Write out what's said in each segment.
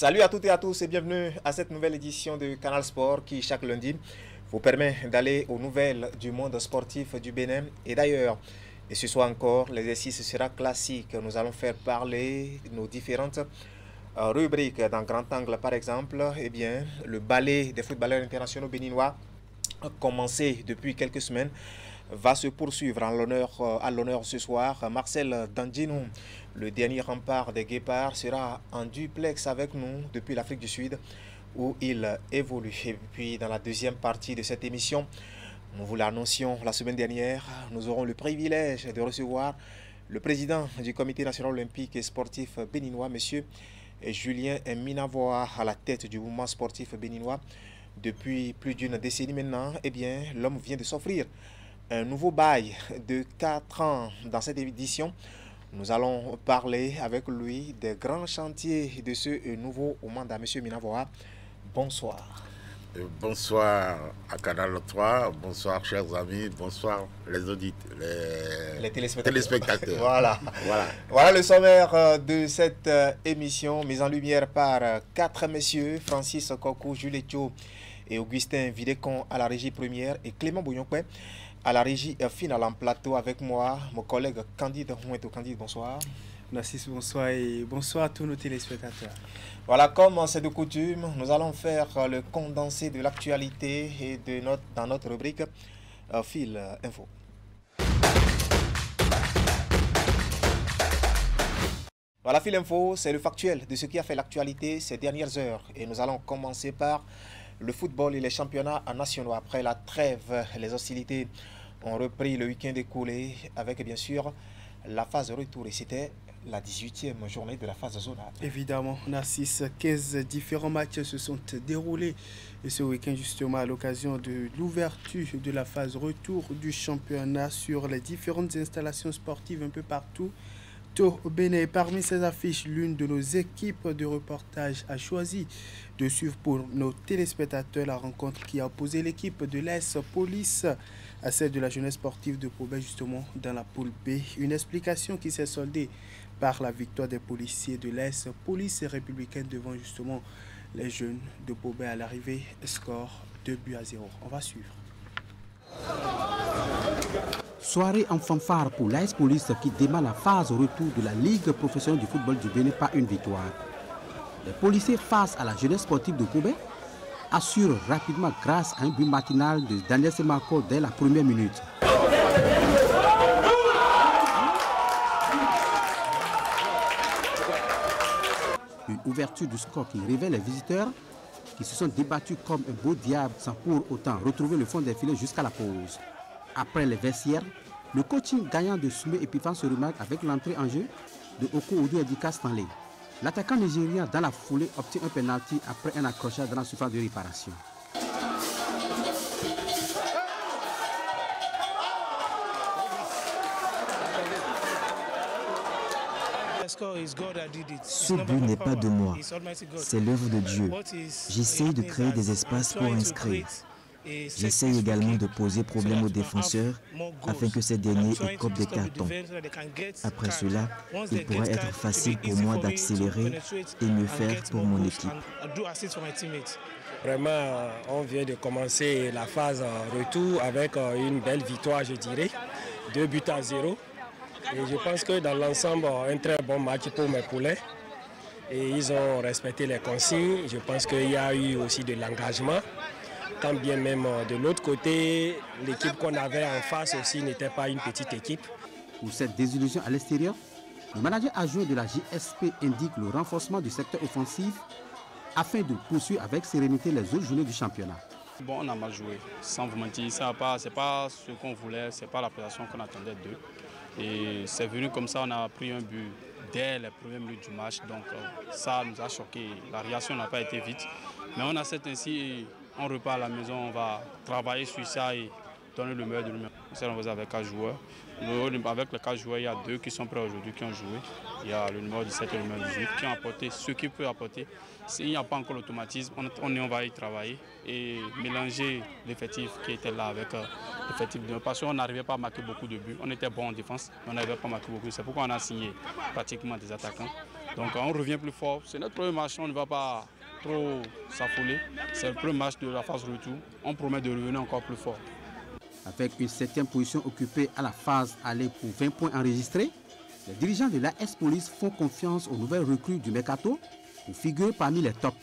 Salut à toutes et à tous et bienvenue à cette nouvelle édition de Canal Sport qui, chaque lundi, vous permet d'aller aux nouvelles du monde sportif du Bénin et d'ailleurs. Et ce soir encore, l'exercice sera classique. Nous allons faire parler nos différentes rubriques. Dans Grand Angle, par exemple, eh bien, le ballet des footballeurs internationaux béninois, commencé depuis quelques semaines, va se poursuivre à l'honneur ce soir. Marcel Dandinou, le dernier rempart des Guépards, sera en duplex avec nous depuis l'Afrique du Sud où il évolue. Et puis dans la deuxième partie de cette émission, nous vous l'annoncions la semaine dernière, nous aurons le privilège de recevoir le président du Comité national olympique et sportif béninois, M. Julien Minavoa, à la tête du mouvement sportif béninois. Depuis plus d'une décennie maintenant, eh bien, l'homme vient de s'offrir un nouveau bail de 4 ans. Dans cette édition, nous allons parler avec lui des grands chantiers de ce nouveau mandat. Monsieur Minavoa, bonsoir. Bonsoir à Canal 3, bonsoir chers amis, bonsoir les auditeurs, les téléspectateurs. Voilà le sommaire de cette émission, mise en lumière par 4 messieurs, Francis Kokou, Jules Thio et Augustin Vidécon à la régie première et Clément Bouillonquet à la régie finale en plateau avec moi, mon collègue Candide Hueto. Candide, bonsoir. Narcisse, bonsoir et bonsoir à tous nos téléspectateurs. Voilà, comme c'est de coutume, nous allons faire le condensé de l'actualité et dans notre rubrique Fil Info. Voilà, Fil Info, c'est le factuel de ce qui a fait l'actualité ces dernières heures. Et nous allons commencer par le football et les championnats nationaux. Après la trêve, les hostilités ont repris le week-end écoulé avec bien sûr la phase retour. Et c'était la 18e journée de la phase zonale. Évidemment, Narcisse, 15 différents matchs se sont déroulés et ce week-end justement à l'occasion de l'ouverture de la phase retour du championnat sur les différentes installations sportives un peu partout au Bénin. Parmi ces affiches, l'une de nos équipes de reportage a choisi de suivre pour nos téléspectateurs la rencontre qui a opposé l'équipe de l'AS Police à celle de la jeunesse sportive de Pobé, justement dans la poule B. Une explication qui s'est soldée par la victoire des policiers de l'AS Police républicaine devant justement les jeunes de Pobé à l'arrivée. Score 2-0. On va suivre. Soirée en fanfare pour l'AS Police qui démarre la phase retour de la Ligue professionnelle du football du Bénin par une victoire. Les policiers face à la jeunesse sportive de Pobé assurent rapidement grâce à un but matinal de Daniel Semarco dès la première minute. Une ouverture du score qui révèle les visiteurs qui se sont débattus comme un beau diable sans pour autant retrouver le fond des filets jusqu'à la pause. Après les vestiaires, le coaching gagnant de Soumé Epifan se remarque avec l'entrée en jeu de Oko Odu Edika Stanley. L'attaquant nigérien dans la foulée obtient un penalty après un accrochage dans la surface de réparation. Ce but n'est pas de moi, c'est l'œuvre de Dieu. J'essaye de créer des espaces pour inscrire. J'essaye également de poser problème aux défenseurs afin que ces derniers écopent des cartons. Après cela, il pourrait être facile pour moi d'accélérer et mieux faire pour mon équipe. Vraiment, on vient de commencer la phase retour avec une belle victoire, je dirais. 2-0. Et je pense que dans l'ensemble, un très bon match pour mes poulets. Et ils ont respecté les consignes. Je pense qu'il y a eu aussi de l'engagement. Quand bien même de l'autre côté, l'équipe qu'on avait en face aussi n'était pas une petite équipe. Pour cette désillusion à l'extérieur, le manager adjoint de la JSP indique le renforcement du secteur offensif afin de poursuivre avec sérénité les autres journées du championnat. Bon, on a mal joué, sans vous mentir, ce n'est pas ce qu'on voulait, ce n'est pas la prestation qu'on attendait d'eux. Et c'est venu comme ça, on a pris un but dès les premières minutes du match, donc ça nous a choqué. La réaction n'a pas été vite, mais on accepte ainsi. On repart à la maison, on va travailler sur ça et donner le meilleur de nous-mêmes. C'est avec 4 joueurs. Avec les 4 joueurs, il y a 2 qui sont prêts aujourd'hui, qui ont joué. Il y a le numéro 17 et le numéro 18 qui ont apporté ce qu'ils peuvent apporter. S'il n'y a pas encore l'automatisme, on va y travailler et mélanger l'effectif qui était là avec l'effectif de nous. Parce qu'on n'arrivait pas à marquer beaucoup de buts. On était bon en défense, mais on n'arrivait pas à marquer beaucoup. C'est pourquoi on a signé pratiquement des attaquants. Donc on revient plus fort. C'est notre premier match, on ne va pas trop s'affoler. C'est le premier match de la phase retour. On promet de revenir encore plus fort. Avec une 7e position occupée à la phase aller pour 20 points enregistrés, les dirigeants de l'AS Police font confiance aux nouvelles recrues du Mercato pour figurer parmi les tops.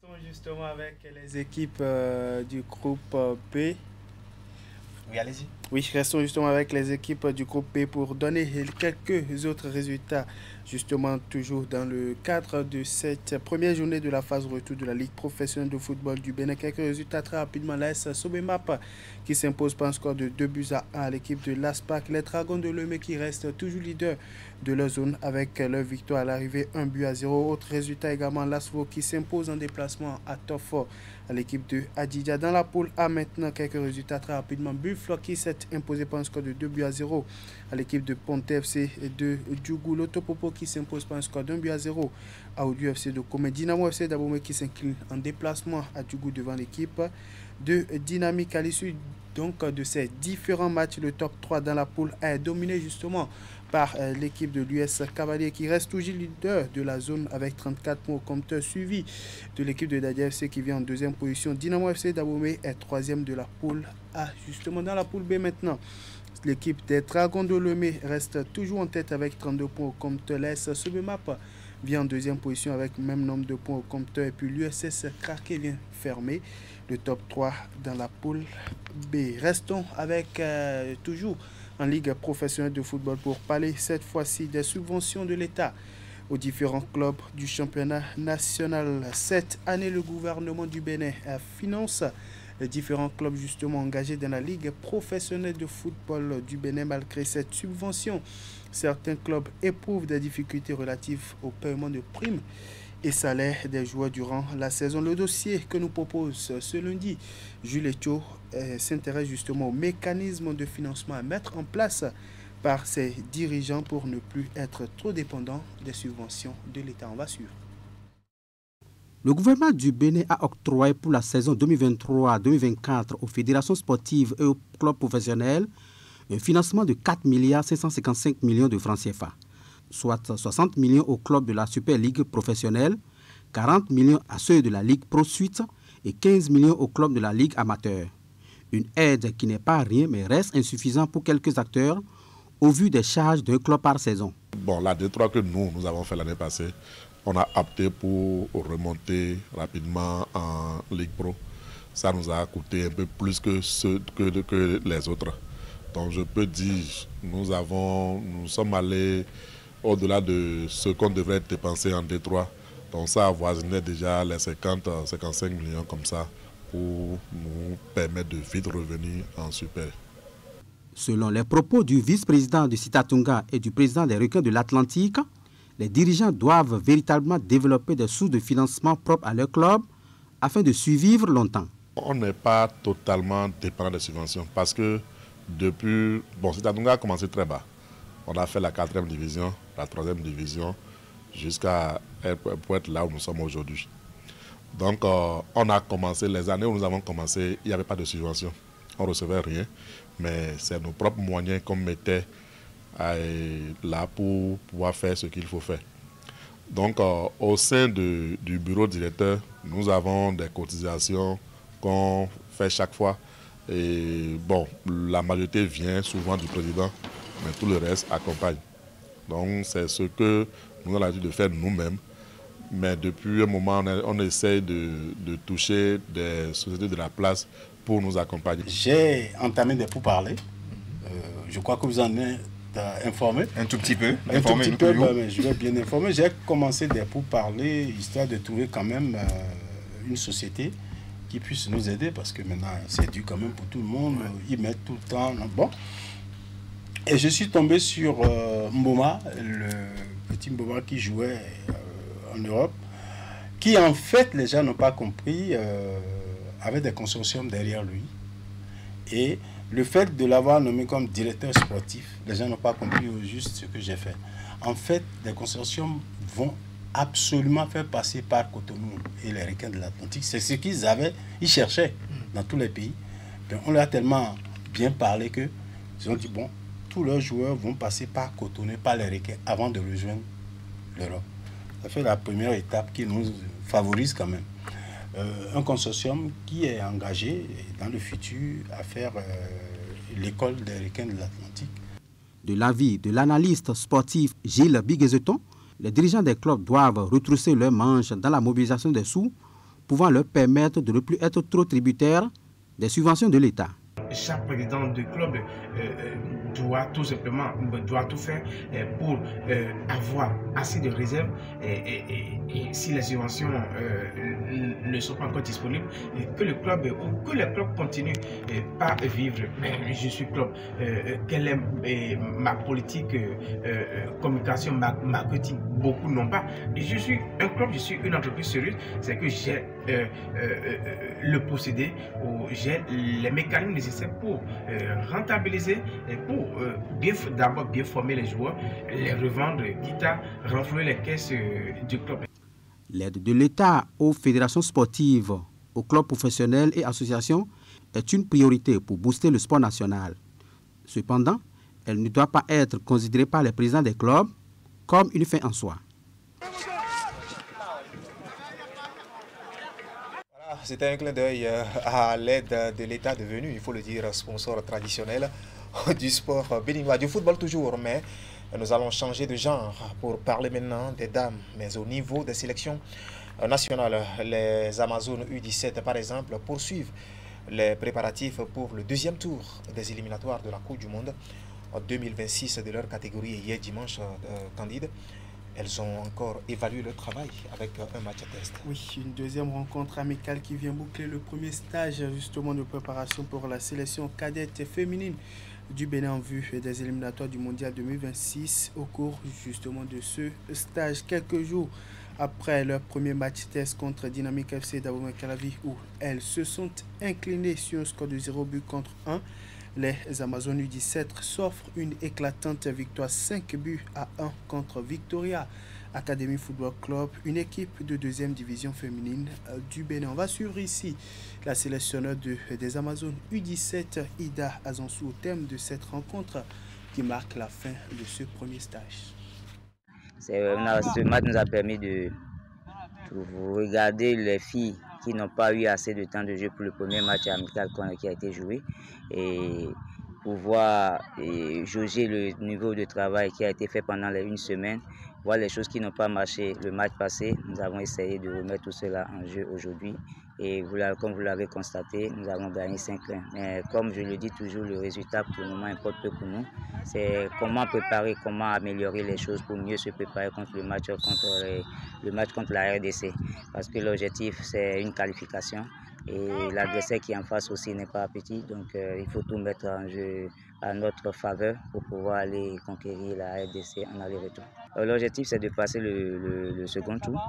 Restons justement avec les équipes du groupe B. Oui, allez-y. Oui, restons justement avec les équipes du groupe B pour donner quelques autres résultats. Justement, toujours dans le cadre de cette première journée de la phase retour de la Ligue professionnelle de football du Bénin. Quelques résultats très rapidement. L'AS Sobemap qui s'impose par un score de 2-1 à l'équipe de l'ASPAC. Les Dragons de Lomé qui restent toujours leaders de leur zone avec leur victoire à l'arrivée 1-0. Autre résultat également, l'ASVO qui s'impose en déplacement à Tofo à l'équipe de Adidja. Dans la poule A maintenant, quelques résultats très rapidement. Buffalo qui s'est imposé par un score de 2-0 à l'équipe de Ponte FC et de Djougou. Lotopopo qui s'impose par un score d'1-0 à Odu FC de Komé. Dynamo FC d'Abomey qui s'incline en déplacement à Djougou devant l'équipe de Dynamique. À l'issue donc de ces différents matchs, le top 3 dans la poule A est dominé justement par l'équipe de l'US Cavalier qui reste toujours leader de la zone avec 34 points au compteur, suivi de l'équipe de Dadia FC qui vient en deuxième position. Dynamo FC d'Abomey est troisième de la poule A. Justement dans la poule B maintenant, l'équipe des Dragons de Lomé reste toujours en tête avec 32 points au compteur. L'AS Sobemap vient en deuxième position avec le même nombre de points au compteur. Et puis l'USS Kraké vient fermer le top 3 dans la poule B. Restons avec toujours en Ligue professionnelle de football pour parler cette fois-ci des subventions de l'État aux différents clubs du championnat national. Cette année, le gouvernement du Bénin finance les différents clubs justement engagés dans la Ligue professionnelle de football du Bénin. Malgré cette subvention, certains clubs éprouvent des difficultés relatives au paiement de primes et salaires des joueurs durant la saison. Le dossier que nous propose ce lundi, Jules Echo, s'intéresse justement au mécanisme de financement à mettre en place par ses dirigeants pour ne plus être trop dépendants des subventions de l'État. On va suivre. Le gouvernement du Bénin a octroyé pour la saison 2023-2024 aux fédérations sportives et aux clubs professionnels un financement de 4 555 millions de francs CFA, soit 60 millions aux clubs de la Super Ligue professionnelle, 40 millions à ceux de la Ligue Pro Suite et 15 millions aux clubs de la Ligue amateur. Une aide qui n'est pas rien mais reste insuffisante pour quelques acteurs au vu des charges d'un club par saison. Bon, la D3 que nous avons fait l'année passée, on a opté pour remonter rapidement en Ligue Pro. Ça nous a coûté un peu plus que les autres. Donc je peux dire, nous sommes allés au-delà de ce qu'on devrait dépenser en D3. Donc ça avoisinait déjà les 50-55 millions comme ça pour nous permettre de vite revenir en Super. Selon les propos du vice-président de Sitatunga et du président des Requins de l'Atlantique, les dirigeants doivent véritablement développer des sources de financement propres à leur club afin de survivre longtemps. On n'est pas totalement dépendant des subventions parce que depuis... Bon, Sitatunga a commencé très bas. On a fait la 4e division, la 3e division, jusqu'à pour être là où nous sommes aujourd'hui. Donc, on a commencé, les années où nous avons commencé, il n'y avait pas de subvention. On ne recevait rien, mais c'est nos propres moyens qu'on mettait là pour pouvoir faire ce qu'il faut faire. Donc, au sein du bureau directeur, nous avons des cotisations qu'on fait chaque fois. Et bon, la majorité vient souvent du président, mais tout le reste accompagne. Donc, c'est ce que nous avons l'habitude de faire nous-mêmes. Mais depuis un moment, on essaie de toucher des sociétés de la place pour nous accompagner. J'ai entamé des pourparlers. Je crois que vous en êtes informé. Un tout petit peu. Un tout petit peu, mais je vais bien informer. J'ai commencé des pourparlers histoire de trouver quand même une société qui puisse nous aider parce que maintenant c'est dû quand même pour tout le monde. Ils mettent tout le temps. Bon. Et je suis tombé sur Mboma, le petit Mboma qui jouait en Europe, qui en fait, les gens n'ont pas compris, avait des consortiums derrière lui. Et le fait de l'avoir nommé comme directeur sportif, les gens n'ont pas compris au juste ce que j'ai fait. En fait, les consortiums vont absolument faire passer par Cotonou et les Requins de l'Atlantique. C'est ce qu'ils avaient, ils cherchaient dans tous les pays. Donc, on leur a tellement bien parlé qu'ils ont dit, bon, tous leurs joueurs vont passer par Cotonou, par les Requins, avant de rejoindre l'Europe. Ça fait la première étape qui nous favorise quand même. Un consortium qui est engagé dans le futur à faire l'école des requins de l'Atlantique. De l'avis de l'analyste sportif Gilles Biguezeton, les dirigeants des clubs doivent retrousser leurs manches dans la mobilisation des sous, pouvant leur permettre de ne plus être trop tributaires des subventions de l'État. Chaque président de club doit tout simplement tout faire pour avoir assez de réserves et si les subventions ne sont pas encore disponibles, que le club ou que les clubs continuent pas à vivre. Mais je suis club. Quelle est ma politique communication, marketing? Beaucoup n'ont pas. Je suis un club, je suis une entreprise sérieuse. C'est que j'ai le procédé ou j'ai les mécanismes nécessaires pour rentabiliser et pour d'abord bien former les joueurs, les revendre, quitte à renflouer les caisses du club. L'aide de l'État aux fédérations sportives, aux clubs professionnels et associations est une priorité pour booster le sport national. Cependant, elle ne doit pas être considérée par les présidents des clubs comme une fin en soi. C'était un clin d'œil à l'aide de l'État devenu, il faut le dire, sponsor traditionnel du sport béninois, du football toujours, mais nous allons changer de genre pour parler maintenant des dames, mais au niveau des sélections nationales. Les Amazones U17, par exemple, poursuivent les préparatifs pour le deuxième tour des éliminatoires de la Coupe du Monde en 2026 de leur catégorie. Hier dimanche, Candide, elles ont encore évalué le travail avec un match test. Oui, une deuxième rencontre amicale qui vient boucler le premier stage justement de préparation pour la sélection cadette féminine du Bénin en vue des éliminatoires du Mondial 2026 au cours justement de ce stage. Quelques jours après leur premier match test contre Dynamique FC d'Abomey-Calavi où elles se sont inclinées sur un score de 0 but contre 1. Les Amazones U17 s'offrent une éclatante victoire 5 buts à 1 contre Victoria Academy Football Club, une équipe de deuxième division féminine du Bénin. On va suivre ici la sélectionneur des Amazones U17, Ida Azansou, au thème de cette rencontre qui marque la fin de ce premier stage. Ce match nous a permis de regarder les filles qui n'ont pas eu assez de temps de jeu pour le premier match amical qui a été joué et pouvoir jauger le niveau de travail qui a été fait pendant une semaine, voir les choses qui n'ont pas marché le match passé. Nous avons essayé de remettre tout cela en jeu aujourd'hui et comme vous l'avez constaté, nous avons gagné 5-1. Mais comme je le dis toujours, le résultat pour le moment importe peu pour nous. C'est comment préparer, comment améliorer les choses pour mieux se préparer contre le match contre la RDC. Parce que l'objectif, c'est une qualification. Et l'adversaire qui est en face aussi n'est pas petit. Donc il faut tout mettre en jeu à notre faveur pour pouvoir aller conquérir la RDC en aller-retour. L'objectif, c'est de passer le second tour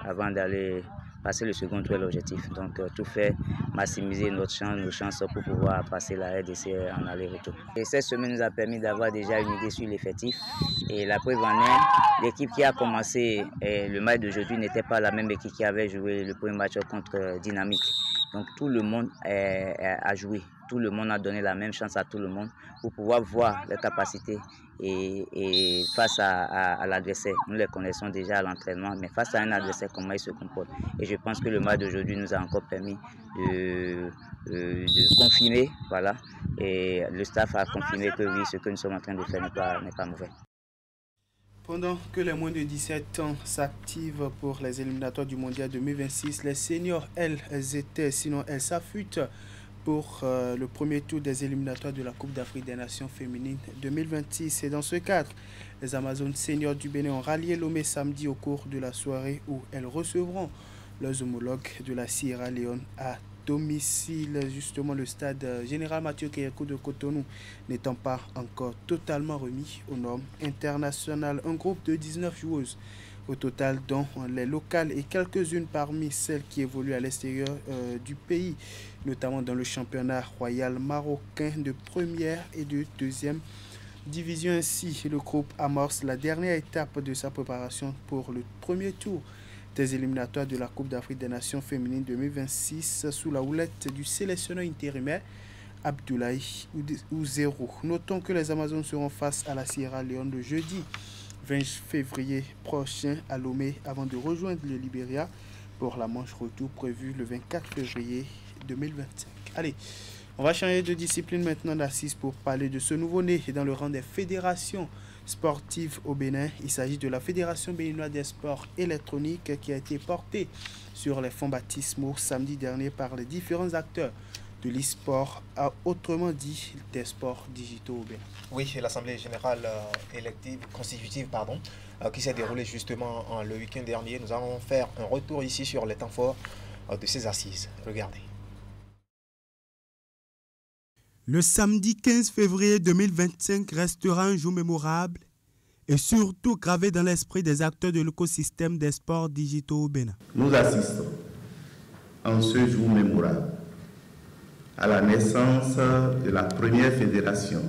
avant d'aller passer le second tour est l'objectif. Donc tout fait maximiser nos chances pour pouvoir passer la RDC en aller-retour. Et cette semaine nous a permis d'avoir déjà une idée sur l'effectif. Et la preuve en est, l'équipe qui a commencé le match d'aujourd'hui n'était pas la même équipe qui avait joué le premier match contre Dynamique. Donc tout le monde a joué, tout le monde a donné la même chance à tout le monde pour pouvoir voir leurs capacités et face à l'adversaire. Nous les connaissons déjà à l'entraînement, mais face à un adversaire, comment il se comporte. Et je pense que le match d'aujourd'hui nous a encore permis de confirmer, voilà. Et le staff a confirmé que oui, ce que nous sommes en train de faire n'est pas mauvais. Pendant que les moins de 17 ans s'activent pour les éliminatoires du Mondial 2026, les seniors, elles s'affûtent pour le premier tour des éliminatoires de la Coupe d'Afrique des Nations féminines 2026. Et dans ce cadre, les Amazones seniors du Bénin ont rallié Lomé samedi au cours de la soirée où elles recevront leurs homologues de la Sierra Leone à domicile. Justement, le stade Général Mathieu Keyeko de Cotonou n'étant pas encore totalement remis aux normes internationales. Un groupe de 19 joueuses au total, dont les locales et quelques-unes parmi celles qui évoluent à l'extérieur du pays, notamment dans le championnat royal marocain de première et de deuxième division. Ainsi, le groupe amorce la dernière étape de sa préparation pour le premier tour des éliminatoires de la Coupe d'Afrique des Nations féminines 2026 sous la houlette du sélectionneur intérimaire Abdoulaye Ouzero. Notons que les Amazones seront face à la Sierra Leone le jeudi 20 février prochain à Lomé avant de rejoindre le Libéria pour la manche retour prévue le 24 février 2025. Allez, on va changer de discipline maintenant d'assise pour parler de ce nouveau-né dans le rang des fédérations sportives au Bénin. Il s'agit de la Fédération béninoise des sports électroniques qui a été portée sur les fonds baptismaux samedi dernier par les différents acteurs de l'e-sport, autrement dit des sports digitaux au Bénin. Oui, l'Assemblée générale constitutive qui s'est déroulée justement le week-end dernier. Nous allons faire un retour ici sur les temps forts de ces assises. Regardez. Le samedi 15 février 2025 restera un jour mémorable et surtout gravé dans l'esprit des acteurs de l'écosystème des sports digitaux au Bénin. Nous assistons en ce jour mémorable à la naissance de la première fédération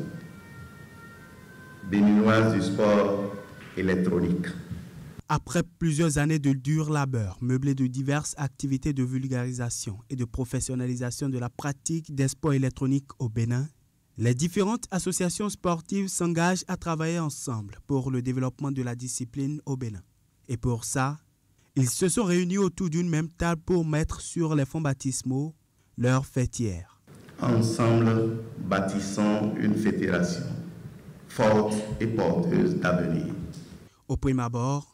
béninoise du sport électronique. Après plusieurs années de dur labeur, meublées de diverses activités de vulgarisation et de professionnalisation de la pratique des sports électroniques au Bénin, les différentes associations sportives s'engagent à travailler ensemble pour le développement de la discipline au Bénin. Et pour ça, ils se sont réunis autour d'une même table pour mettre sur les fonds baptismaux leur fêtière. Ensemble, bâtissons une fédération forte et porteuse d'avenir. Au prime abord,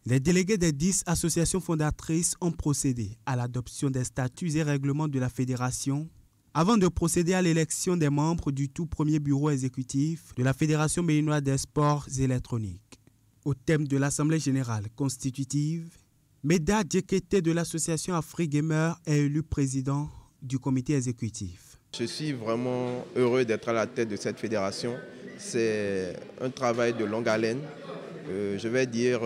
les délégués des 10 associations fondatrices ont procédé à l'adoption des statuts et règlements de la fédération avant de procéder à l'élection des membres du tout premier bureau exécutif de la Fédération béninoise des sports électroniques. Au thème de l'Assemblée générale constitutive, Meda Djekete de l'association AfriGamer est élu président du comité exécutif. Je suis vraiment heureux d'être à la tête de cette fédération. C'est un travail de longue haleine. Je vais dire,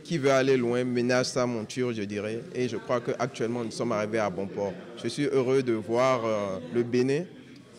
qui veut aller loin ménage sa monture, je dirais. Et je crois qu'actuellement, nous sommes arrivés à bon port. Je suis heureux de voir le Bénin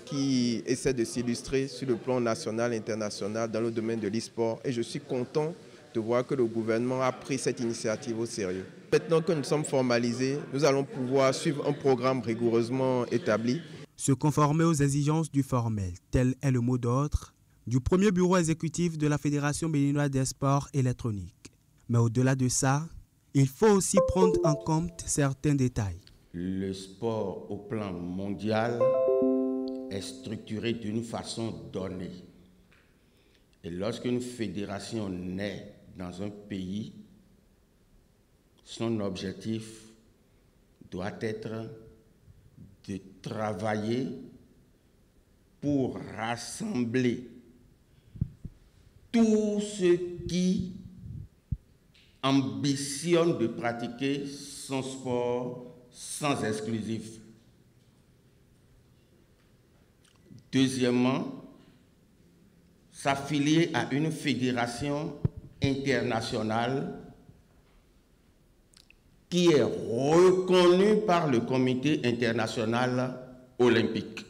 qui essaie de s'illustrer sur le plan national et international dans le domaine de l'e-sport. Et je suis content de voir que le gouvernement a pris cette initiative au sérieux. Maintenant que nous sommes formalisés, nous allons pouvoir suivre un programme rigoureusement établi. Se conformer aux exigences du formel, tel est le mot d'ordre du premier bureau exécutif de la Fédération béninoise des sports électroniques. Mais au-delà de ça, il faut aussi prendre en compte certains détails. Le sport au plan mondial est structuré d'une façon donnée. Et lorsqu'une fédération naît dans un pays, son objectif doit être de travailler pour rassembler tous ceux qui ambitionnent de pratiquer son sport sans exclusif. Deuxièmement, s'affilier à une fédération internationale qui est reconnue par le Comité international olympique.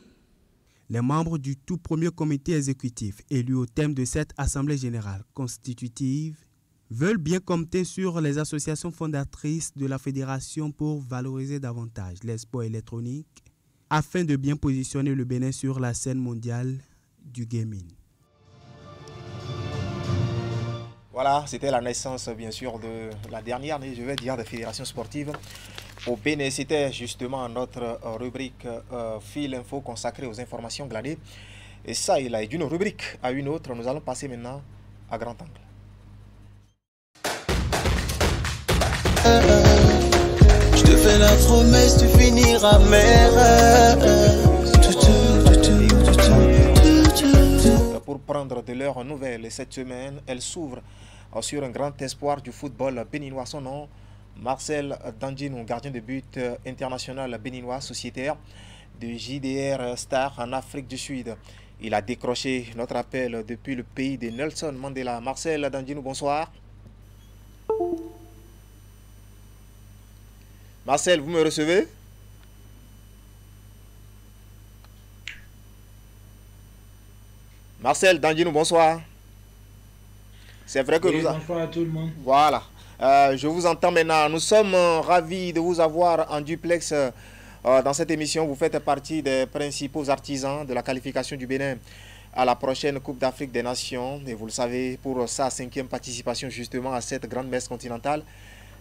Les membres du tout premier comité exécutif élus au thème de cette Assemblée générale constitutive veulent bien compter sur les associations fondatrices de la fédération pour valoriser davantage les sports électroniques afin de bien positionner le Bénin sur la scène mondiale du gaming. Voilà, c'était la naissance bien sûr de la dernière, je vais dire, des fédérations sportives au Bénin. C'était justement notre rubrique Fil Info consacrée aux informations glanées. Et ça, il a d'une rubrique à une autre. Nous allons passer maintenant à grand angle. Je te fais la promesse, tu finiras mère. Pour prendre de leurs nouvelles cette semaine, elle s'ouvre sur un grand espoir du football béninois. Son nom, Marcel Danjinou, gardien de but international béninois, sociétaire de JDR Star en Afrique du Sud. Il a décroché notre appel depuis le pays de Nelson Mandela. Marcel Danjinou, bonsoir. Marcel, vous me recevez? Marcel Danjinou, bonsoir. C'est vrai que bonsoir à tout le monde. Voilà. Je vous entends maintenant. Nous sommes ravis de vous avoir en duplex Dans cette émission, vous faites partie des principaux artisans de la qualification du Bénin à la prochaine Coupe d'Afrique des Nations. Et vous le savez, pour sa 5e participation justement à cette grande messe continentale,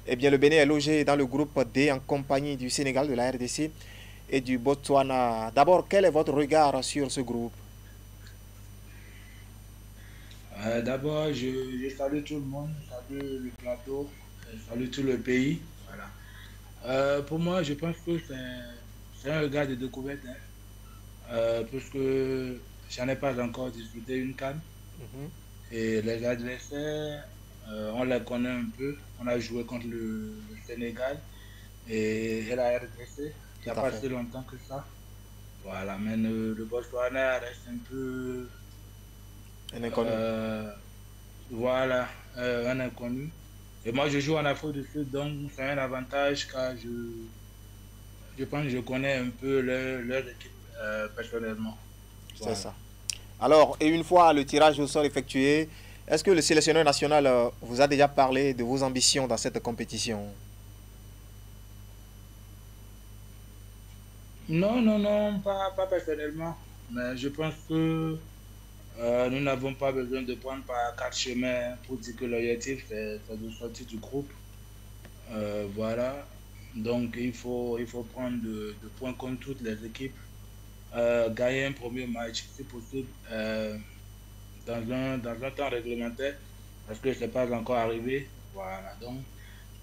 eh bien, le Bénin est logé dans le groupe D en compagnie du Sénégal, de la RDC et du Botswana. D'abord, quel est votre regard sur ce groupe? D'abord, je salue tout le monde, je salue le plateau, je salue tout le pays. Voilà. Pour moi, je pense que c'est un regard de découverte, parce que j'en ai pas encore disputé une CAN. Et les adversaires, on les connaît un peu. On a joué contre le Sénégal et la RDC, il n'y a pas si longtemps que ça. Voilà, mais le Botswana reste un peu... Un inconnu. Voilà, un inconnu. Et moi, je joue en Afrique du Sud, donc c'est un avantage car je pense que je connais un peu leur équipe personnellement. Voilà. C'est ça. Alors, et une fois le tirage au sort effectué, est-ce que le sélectionneur national vous a déjà parlé de vos ambitions dans cette compétition? Non, pas personnellement. Mais je pense que nous n'avons pas besoin de prendre par 4 chemins pour dire que l'objectif c'est de sortir du groupe. Voilà. Donc il faut prendre de points contre toutes les équipes. Gagner un premier match, si possible, dans un temps réglementaire, parce que ce n'est pas encore arrivé. Voilà. Donc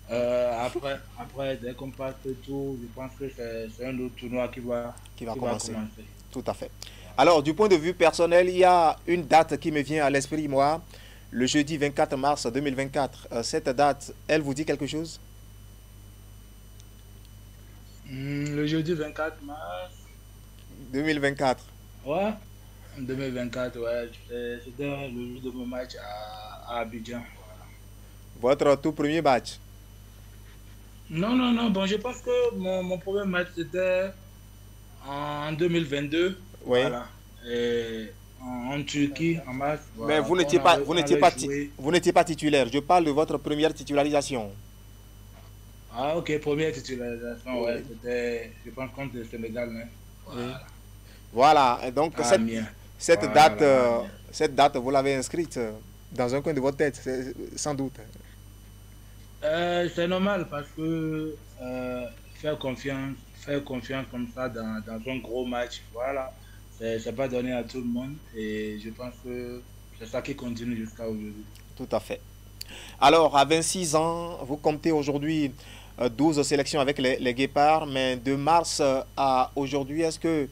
après dès qu'on passe le tour, je pense que c'est un autre tournoi qui va commencer. Tout à fait. Alors, du point de vue personnel, il y a une date qui me vient à l'esprit, moi, le jeudi 24 mars 2024. Cette date, elle vous dit quelque chose? Le jeudi 24 mars 2024. Ouais, 2024, ouais. C'était le jour de mon match à Abidjan. Voilà. Votre tout premier match? Non. Bon, je pense que mon premier match, c'était en 2022. Oui. Voilà. Et en Turquie, en mars. Voilà. Mais vous n'étiez pas titulaire. Je parle de votre première titularisation. Ah, ok, première titularisation, oui. Ouais. C'était, je pense, contre le Sénégal. Hein. Voilà. Oui. Voilà. Et donc, cette date, vous l'avez inscrite dans un coin de votre tête, sans doute. C'est normal parce que faire confiance comme ça dans un gros match, voilà. C'est pas donné à tout le monde et je pense que c'est ça qui continue jusqu'à aujourd'hui. Tout à fait. Alors, à 26 ans, vous comptez aujourd'hui 12 sélections avec les Guépards, mais de mars à aujourd'hui, est-ce que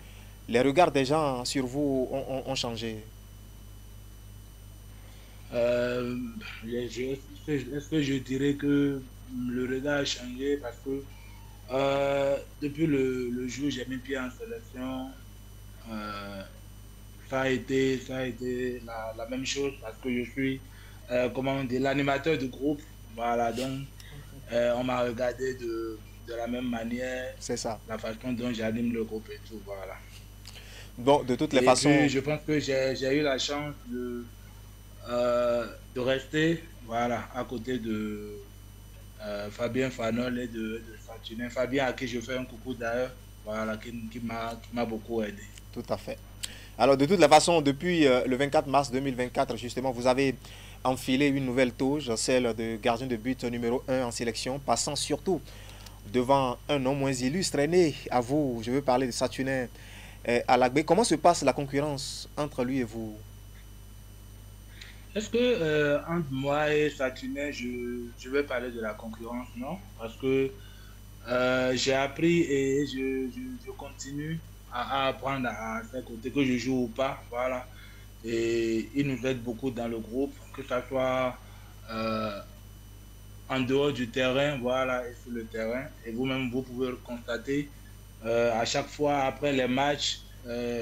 les regards des gens sur vous ont changé? Est-ce que je dirais que le regard a changé parce que depuis le jour où j'ai mis pied en sélection, ça a été la même chose parce que je suis l'animateur du groupe. Voilà, donc on m'a regardé de la même manière. C'est ça. La façon dont j'anime le groupe et tout, voilà. Bon, de toutes les façons... Puis, je pense que j'ai eu la chance de rester, voilà, à côté de Fabien Fanol et de Satunin. Fabien, à qui je fais un coucou d'ailleurs, voilà, qui m'a beaucoup aidé. Tout à fait. Alors, de toutes les façons, depuis le 24 mars 2024, justement, vous avez enfilé une nouvelle touche, celle de gardien de but numéro 1 en sélection, passant surtout devant un nom moins illustre, né à vous. Je veux parler de Satunin Alagbe. Comment se passe la concurrence entre lui et vous? Est-ce que entre moi et Satunin, je vais parler de la concurrence? Non, parce que j'ai appris et je continue à apprendre à ses côtés, que je joue ou pas, voilà. Et il nous aide beaucoup dans le groupe, que ce soit en dehors du terrain, voilà, et sur le terrain. Et vous-même, vous pouvez le constater. À chaque fois, après les matchs,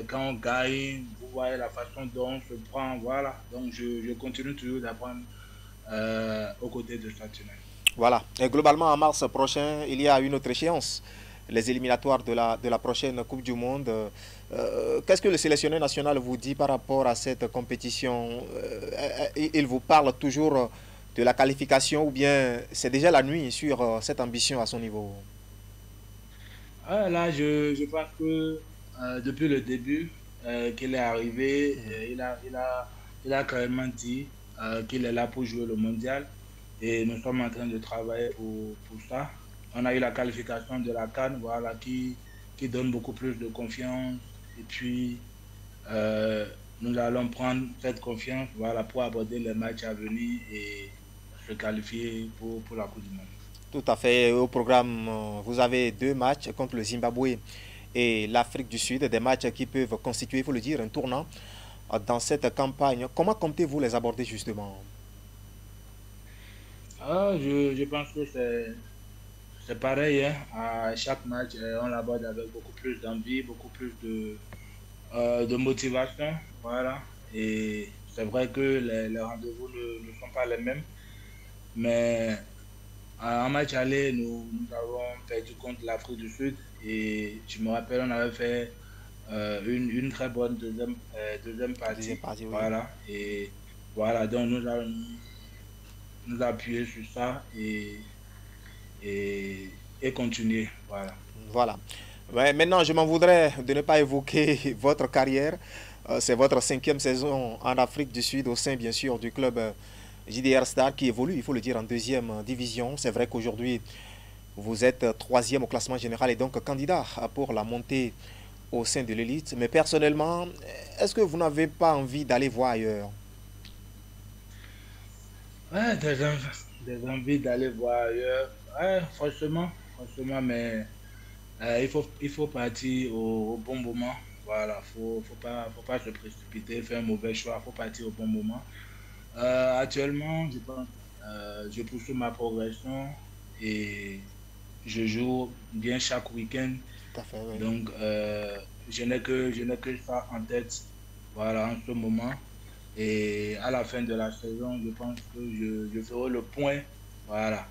quand on gagne, vous voyez la façon dont on se prend, voilà. Donc, je continue toujours d'apprendre aux côtés de Satunin. Voilà. Et globalement, en mars prochain, il y a une autre échéance, les éliminatoires de la prochaine Coupe du Monde. Qu'est-ce que le sélectionneur national vous dit par rapport à cette compétition? Il vous parle toujours de la qualification ou bien c'est déjà la nuit sur cette ambition à son niveau? Là, je pense que depuis le début qu'il est arrivé, il a carrément dit qu'il est là pour jouer le mondial. Et nous sommes en train de travailler pour ça. On a eu la qualification de la CAN, voilà, qui donne beaucoup plus de confiance. Et puis, nous allons prendre cette confiance, voilà, pour aborder les matchs à venir et se qualifier pour la Coupe du Monde. Tout à fait. Au programme, vous avez 2 matchs contre le Zimbabwe et l'Afrique du Sud, des matchs qui peuvent constituer, il faut le dire, un tournant dans cette campagne. Comment comptez-vous les aborder justement? Je pense que c'est pareil, hein. À chaque match, on l'aborde avec beaucoup plus d'envie, beaucoup plus de motivation. Voilà. Et c'est vrai que les rendez-vous ne sont pas les mêmes. Mais en match aller, nous avons perdu contre l'Afrique du Sud. Et je me rappelle, on avait fait une très bonne deuxième partie. Voilà. Oui. Et voilà, donc nous allons nous appuyer sur ça et continuer. Voilà. Voilà. Ouais, maintenant, je m'en voudrais de ne pas évoquer votre carrière. C'est votre 5e saison en Afrique du Sud au sein, bien sûr, du club JDR Star qui évolue, il faut le dire, en 2e division. C'est vrai qu'aujourd'hui, vous êtes 3e au classement général et donc candidat pour la montée au sein de l'élite. Mais personnellement, est-ce que vous n'avez pas envie d'aller voir ailleurs? Ouais, des envies d'aller voir ailleurs. Ouais, franchement, mais il faut partir au bon moment. Voilà, faut pas se précipiter, faire un mauvais choix. Faut partir au bon moment. Actuellement, je pense, je poursuis ma progression et je joue bien chaque week-end. Tout à fait, oui. Donc, je n'ai que ça en tête. Voilà, en ce moment. Et à la fin de la saison, je pense que je ferai le point, voilà,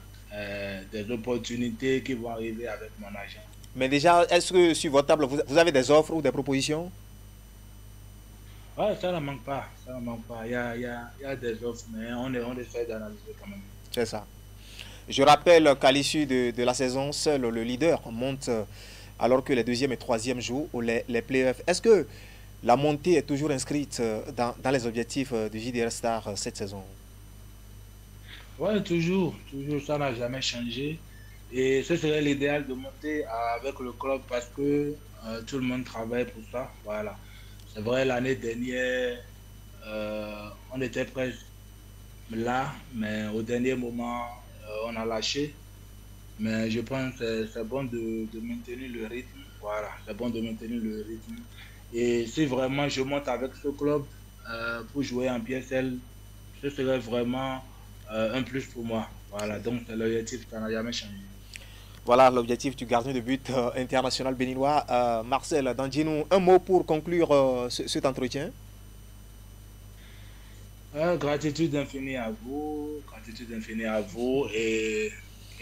des opportunités qui vont arriver avec mon agent. Mais déjà, est-ce que sur votre table, vous avez des offres ou des propositions? Ouais, ça ne manque pas. Il y a des offres, mais on essaie d'analyser quand même. C'est ça. Je rappelle qu'à l'issue de la saison, seul le leader monte alors que les 2e et 3e jouent les playoffs. Est-ce que la montée est toujours inscrite dans les objectifs de JDR Star cette saison? Oui, toujours, ça n'a jamais changé. Et ce serait l'idéal de monter avec le club parce que tout le monde travaille pour ça. Voilà. C'est vrai, l'année dernière, on était presque là, mais au dernier moment, on a lâché. Mais je pense que c'est bon de maintenir le rythme. Voilà, c'est bon de maintenir le rythme. Et si vraiment je monte avec ce club pour jouer en PSL, ce serait vraiment un plus pour moi. Voilà, donc c'est l'objectif, ça n'a jamais changé. Voilà l'objectif du gardien de but international béninois, Marcel Dandinou. Un mot pour conclure cet entretien? Gratitude infinie à vous et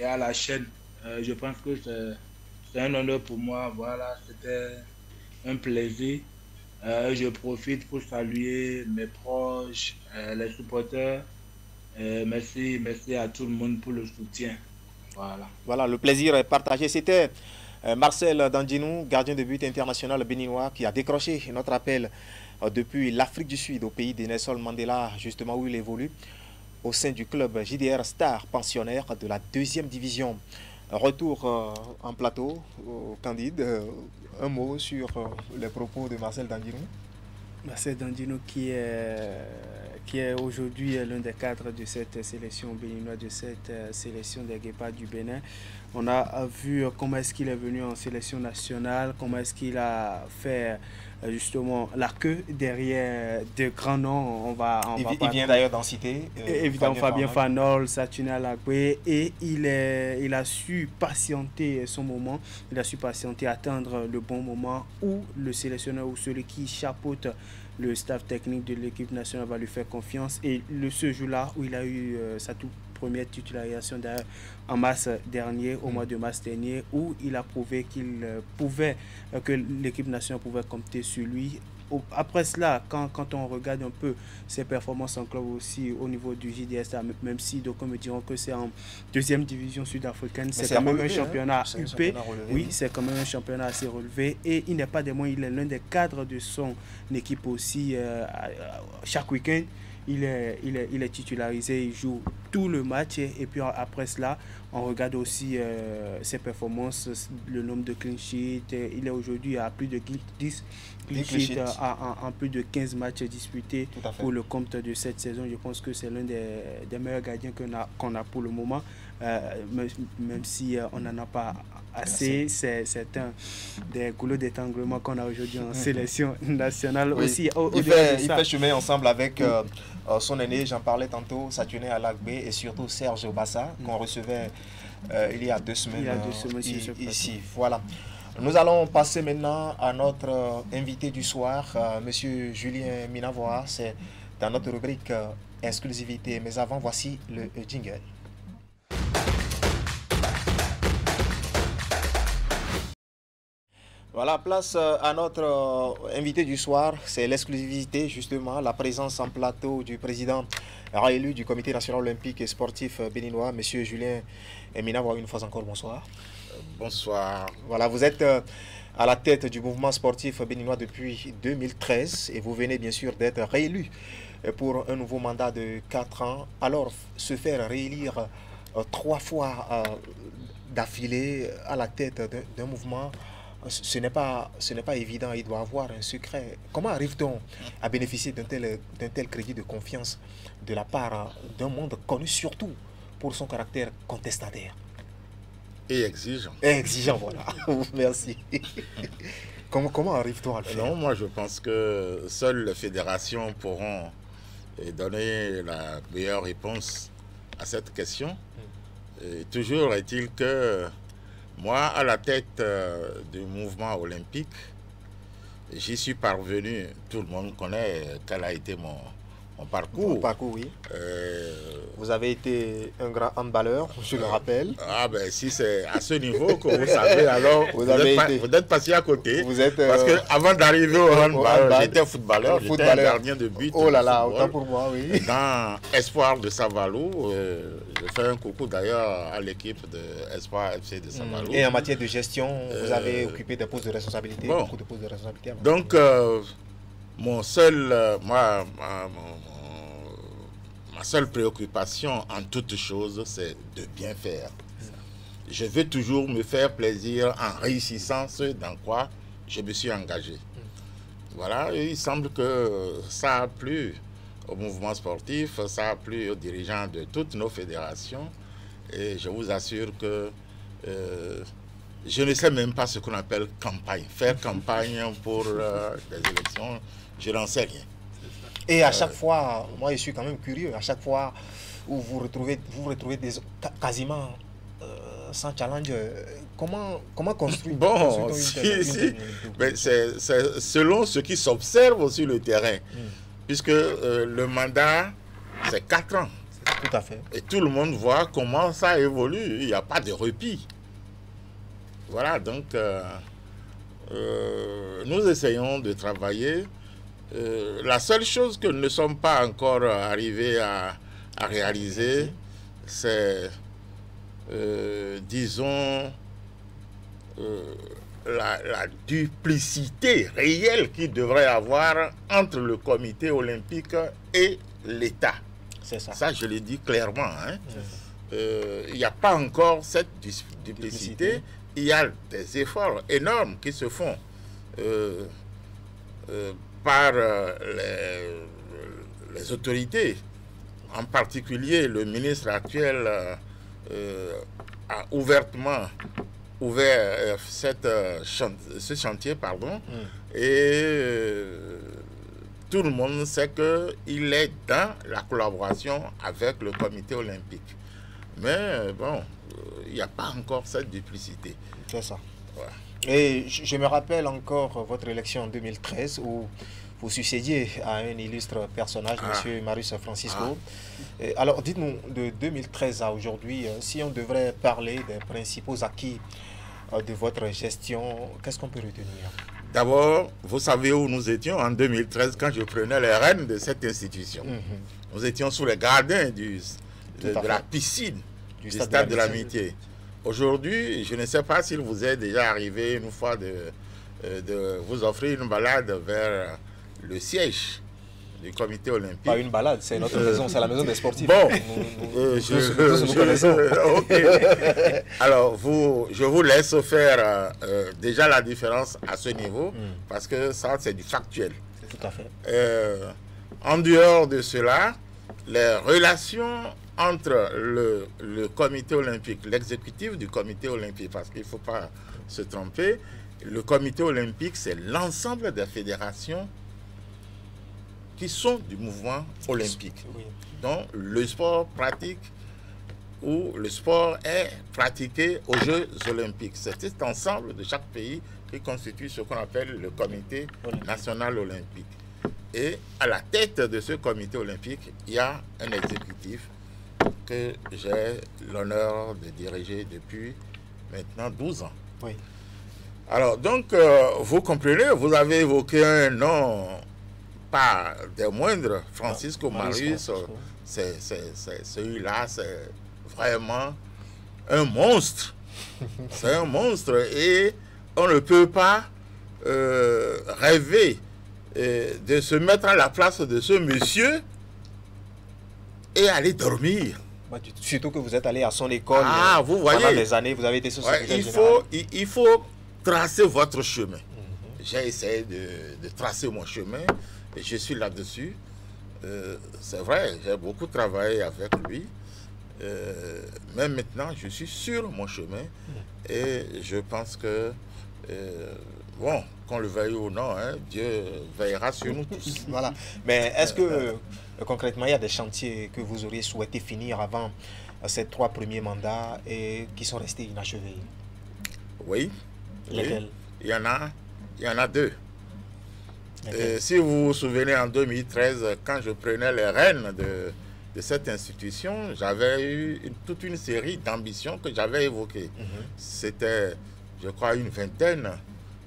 à la chaîne. Je pense que c'est un honneur pour moi. Voilà, c'était un plaisir. Je profite pour saluer mes proches, les supporters. Merci à tout le monde pour le soutien. Voilà, le plaisir est partagé. C'était Marcel Dandinou, gardien de but international béninois, qui a décroché notre appel depuis l'Afrique du Sud, au pays de Nelson Mandela, justement où il évolue, au sein du club JDR Star, pensionnaire de la 2e division. Retour en plateau, Candide, un mot sur les propos de Marcel Dandinou. Marcel Dandinou qui est aujourd'hui l'un des cadres de cette sélection béninoise, de cette sélection des Guépards du Bénin. On a vu comment est-ce qu'il est venu en sélection nationale, comment est-ce qu'il a fait justement la queue derrière de grands noms. Il vient d'ailleurs d'en citer. Évidemment, Fabien Fanol, Satuna Lagwe, et il a su patienter son moment, il a su patienter, attendre le bon moment où le sélectionneur ou celui qui chapeaute le staff technique de l'équipe nationale va lui faire confiance. Et ce jour-là où il a eu sa toute première titularisation en mars dernier, au mois de mars dernier, où il a prouvé que l'équipe nationale pouvait compter sur lui après cela, quand on regarde un peu ses performances en club aussi au niveau du JDSA, même si d'aucuns me diront que c'est en deuxième division sud-africaine, c'est quand même un championnat UP. Oui, c'est quand même un championnat assez relevé. Et il n'est pas des moins, il est l'un des cadres de son équipe aussi. Chaque week-end, il est titularisé, il joue tout le match. Et puis après cela, on regarde aussi ses performances, le nombre de clean sheets. Il est aujourd'hui à plus de 10 clean sheets en plus de 15 matchs disputés pour le compte de cette saison. Je pense que c'est l'un des meilleurs gardiens qu'on a pour le moment, même si on n'en a pas assez. C'est un des goulots d'étranglement qu'on a aujourd'hui en sélection nationale. Oui. Aussi, il fait chemin ensemble avec son aîné, j'en parlais tantôt, Saturné Alagbe et surtout Serge Bassa, qu'on recevait il y a 2 semaines, ici. Voilà. Nous allons passer maintenant à notre invité du soir, Monsieur Julien Minavoa. C'est dans notre rubrique exclusivité. Mais avant, voici le jingle. Voilà, place à notre invité du soir. C'est l'exclusivité, justement, la présence en plateau du président réélu du Comité national olympique et sportif béninois, M. Julien Minavoa. Une fois encore, bonsoir. Bonsoir. Voilà, vous êtes à la tête du mouvement sportif béninois depuis 2013 et vous venez bien sûr d'être réélu pour un nouveau mandat de 4 ans. Alors, se faire réélire 3 fois d'affilée à la tête d'un mouvement, ce n'est pas évident, il doit avoir un secret. Comment arrive-t-on à bénéficier d'un tel crédit de confiance de la part d'un monde connu surtout pour son caractère contestataire? Et exigeant. Exigeant, voilà. Merci. Comment arrive-t-on à le faire? Non, moi je pense que seules les fédérations pourront donner la meilleure réponse à cette question. Et toujours est-il que moi, à la tête du mouvement olympique, j'y suis parvenu. Tout le monde connaît quel a été mon parcours. Mon parcours, oui. Vous avez été un grand handballeur, je le rappelle. Ah ben si c'est à ce niveau que vous savez, alors vous êtes passé à côté. Parce que avant d'arriver au handball, j'étais footballeur, j'étais un gardien de but. Oh là là, autant pour moi, oui. Dans Espoir de Savalou, je fais un coucou d'ailleurs à l'équipe de Espoir FC de Savalou. Et en matière de gestion, vous avez occupé des postes de responsabilité, beaucoup de postes de responsabilité. Donc, ma seule préoccupation en toute chose, c'est de bien faire. Je veux toujours me faire plaisir en réussissant ce dans quoi je me suis engagé. Voilà, et il semble que ça a plu au mouvement sportif, ça a plu aux dirigeants de toutes nos fédérations. Et je vous assure que je ne sais même pas ce qu'on appelle campagne. Faire campagne pour des élections, je n'en sais rien. Et à chaque fois, moi je suis quand même curieux, à chaque fois où vous retrouvez quasiment sans challenge, comment construire? Bon, mais c'est selon ce qui s'observe sur le terrain, puisque le mandat, c'est 4 ans. Tout à fait. Et tout le monde voit comment ça évolue, il n'y a pas de répit. Voilà, donc nous essayons de travailler. La seule chose que nous ne sommes pas encore arrivés à réaliser, c'est, disons, la duplicité réelle qu'il devrait avoir entre le comité olympique et l'État. C'est ça. Ça, je le dis clairement. Hein. Il n'y a pas encore cette duplicité. Il y a des efforts énormes qui se font par les autorités. En particulier, le ministre actuel a ouvertement ouvert ce chantier, pardon, et tout le monde sait qu'il est dans la collaboration avec le comité olympique. Mais bon, il n'y a pas encore cette duplicité. C'est ça. Voilà. Et je me rappelle encore votre élection en 2013 où vous succédiez à un illustre personnage, M. Marius Francisco. Alors, dites-nous, de 2013 à aujourd'hui, si on devrait parler des principaux acquis de votre gestion, qu'est-ce qu'on peut retenir? D'abord, vous savez où nous étions en 2013 quand je prenais les rênes de cette institution. Nous étions sous les gradins de la piscine du stade de l'Amitié. Aujourd'hui, je ne sais pas s'il vous est déjà arrivé une fois de vous offrir une balade vers le siège du comité olympique. Pas une balade, c'est notre maison, c'est la maison des sportifs. Bon, nous connaissons. Okay. Alors, je vous laisse faire déjà la différence à ce niveau, parce que ça, c'est du factuel. Tout à fait. En dehors de cela, les relations entre le comité olympique, l'exécutif du comité olympique, parce qu'il ne faut pas se tromper, le comité olympique, c'est l'ensemble des fédérations qui sont du mouvement olympique. Oui. Donc, le sport pratique ou le sport est pratiqué aux Jeux olympiques. C'est cet ensemble de chaque pays qui constitue ce qu'on appelle le comité national olympique. Et à la tête de ce comité olympique, il y a un exécutif que j'ai l'honneur de diriger depuis maintenant 12 ans. Oui. Alors, donc, vous comprenez, vous avez évoqué un nom, pas des moindres, Francisco Marius, celui-là, c'est vraiment un monstre. C'est un monstre et on ne peut pas rêver de se mettre à la place de ce monsieur et aller dormir. Surtout que vous êtes allé à son école vous voyez, pendant des années, vous avez été secrétaire général. Il faut tracer votre chemin. J'ai essayé de tracer mon chemin et je suis là-dessus. C'est vrai, j'ai beaucoup travaillé avec lui. Mais maintenant, je suis sur mon chemin et je pense que, bon, qu'on le veuille ou non, hein, Dieu veillera sur nous tous. Voilà. Mais est-ce que, concrètement, il y a des chantiers que vous auriez souhaité finir avant ces 3 premiers mandats et qui sont restés inachevés? Oui. Lesquels? Oui. Il y en a 2. Si vous vous souvenez, en 2013, quand je prenais les rênes de cette institution, j'avais eu toute une série d'ambitions que j'avais évoquées. C'était, je crois, une vingtaine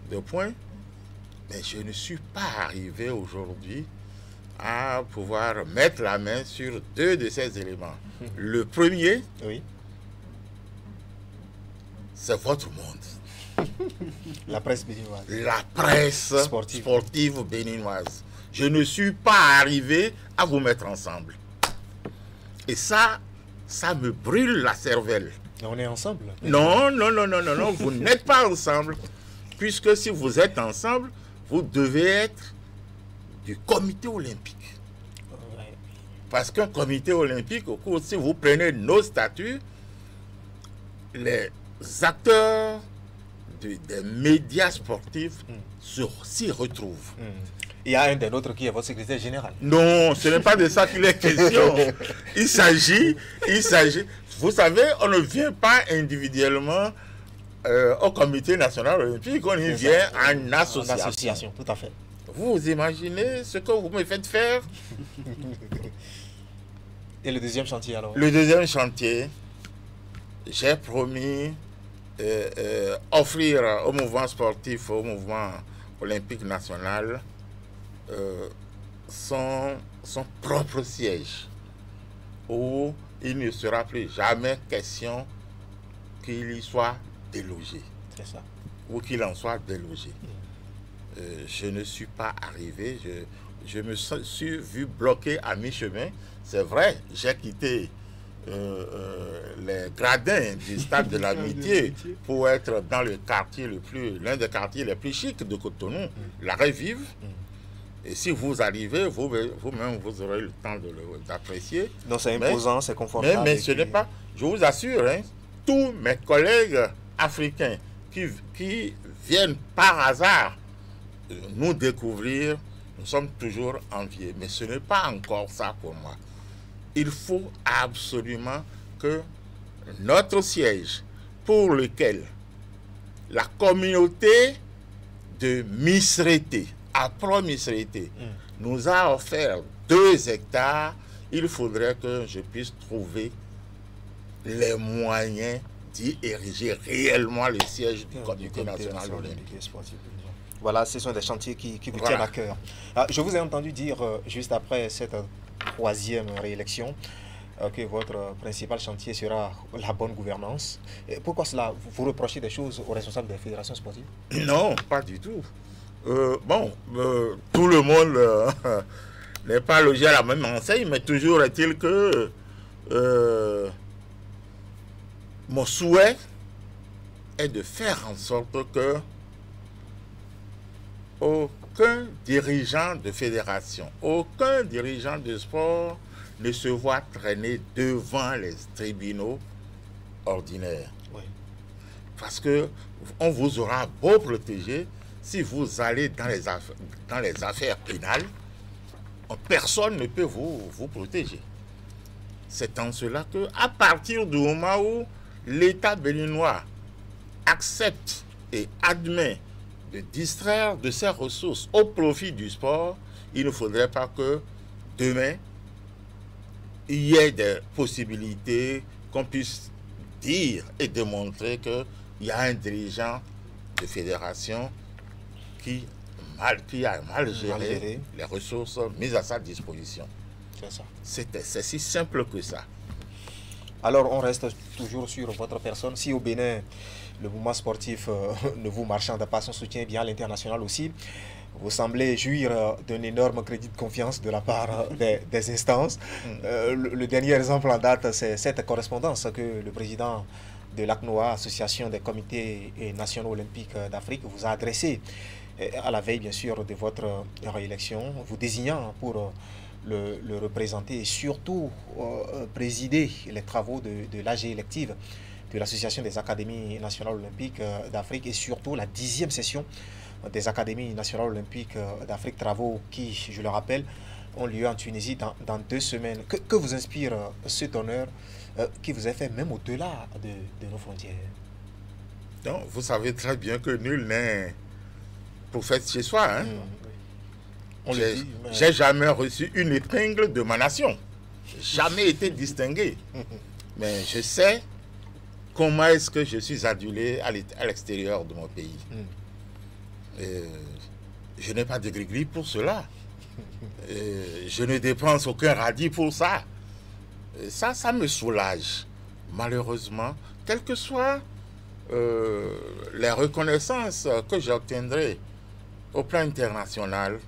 de points. Mais je ne suis pas arrivé aujourd'hui à pouvoir mettre la main sur 2 de ces éléments. Le premier, c'est votre monde. La presse béninoise. La presse sportive béninoise. Je ne suis pas arrivé à vous mettre ensemble. Et ça me brûle la cervelle. Et on est ensemble? Non, vous n'êtes pas ensemble. Puisque si vous êtes ensemble, vous devez être du comité olympique. Parce qu'un comité olympique, au cours, si vous prenez nos statuts, les acteurs des médias sportifs s'y retrouvent. Il y a un des nôtres qui est votre secrétaire général. Non, ce n'est pas de ça qu'il est question. Il s'agit, vous savez, on ne vient pas individuellement au comité national olympique, on y vient en association. En association, tout à fait. Vous imaginez ce que vous me faites faire? Et le deuxième chantier alors? Le deuxième chantier, j'ai promis offrir au mouvement sportif, au mouvement olympique national, son propre siège, où il ne sera plus jamais question qu'il y soit délogé. C'est ça. Ou qu'il en soit délogé. Je ne suis pas arrivé, je me suis vu bloqué à mi-chemin. C'est vrai, j'ai quitté les gradins du stade de l'Amitié pour être dans le quartier l'un des quartiers les plus chics de Cotonou, l'Arrêt Vive. Et si vous arrivez, vous-même, vous aurez le temps d'apprécier. Donc c'est imposant, c'est confortable. Mais ce n'est pas, je vous assure, hein, tous mes collègues africains qui viennent par hasard nous découvrir, nous sommes toujours enviés. Mais ce n'est pas encore ça pour moi. Il faut absolument que notre siège, pour lequel la communauté de Misrété, Apro-Misrété, nous a offert 2 hectares, il faudrait que je puisse trouver les moyens d'y ériger réellement le siège du comité national olympique. Voilà, ce sont des chantiers qui vous Voilà. tiennent à cœur. Je vous ai entendu dire, juste après cette troisième réélection, que votre principal chantier sera la bonne gouvernance. Et pourquoi cela? Vous reprochez des choses aux responsables des fédérations sportives? Non, pas du tout. Tout le monde n'est pas logé à la même enseigne, mais toujours est-il que mon souhait est de faire en sorte que aucun dirigeant de fédération, aucun dirigeant de sport ne se voit traîner devant les tribunaux ordinaires. Oui. Parce que on vous aura beau protéger, si vous allez dans les affaires pénales, personne ne peut vous protéger. C'est en cela que, à partir du moment où l'État béninois accepte et admet de distraire de ses ressources au profit du sport, il ne faudrait pas que demain, il y ait des possibilités qu'on puisse dire et démontrer qu'il y a un dirigeant de fédération qui a mal géré les ressources mises à sa disposition. C'est ça. C'est si simple que ça. Alors, on reste toujours sur votre personne. Si au Bénin, le mouvement sportif ne vous marchande pas son soutien, bien à l'international aussi, vous semblez jouir d'un énorme crédit de confiance de la part des instances. Le dernier exemple en date, c'est cette correspondance que le président de l'ACNOA, Association des comités nationaux olympiques d'Afrique, vous a adressée à la veille, bien sûr, de votre réélection, vous désignant pour le représenter et surtout présider les travaux de l'AG élective de l'Association des académies nationales olympiques d'Afrique et surtout la 10e session des académies nationales olympiques d'Afrique, travaux qui, je le rappelle, ont lieu en Tunisie dans 2 semaines. Que vous inspire cet honneur qui vous est fait même au-delà de nos frontières? Donc, vous savez très bien que nul n'est prophète chez soi. Hein? J'ai jamais reçu une épingle de ma nation. Jamais été distingué. Mais je sais comment est-ce que je suis adulé à l'extérieur de mon pays. Je n'ai pas de gris-gris pour cela. Je ne dépense aucun radis pour ça. Ça me soulage. Malheureusement, quelles que soient les reconnaissances que j'obtiendrai au plan international,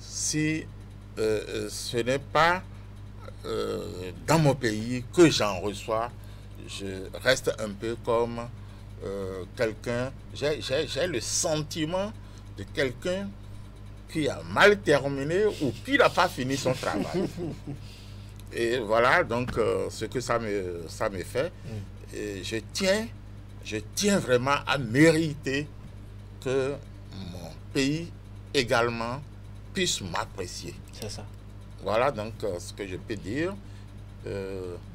si ce n'est pas dans mon pays que j'en reçois, je reste un peu comme quelqu'un, j'ai le sentiment de quelqu'un qui a mal terminé ou qui n'a pas fini son travail. Et voilà donc ce que ça me fait. Et je tiens vraiment à mériter que mon pays également puisse m'apprécier. C'est ça. Voilà donc ce que je peux dire.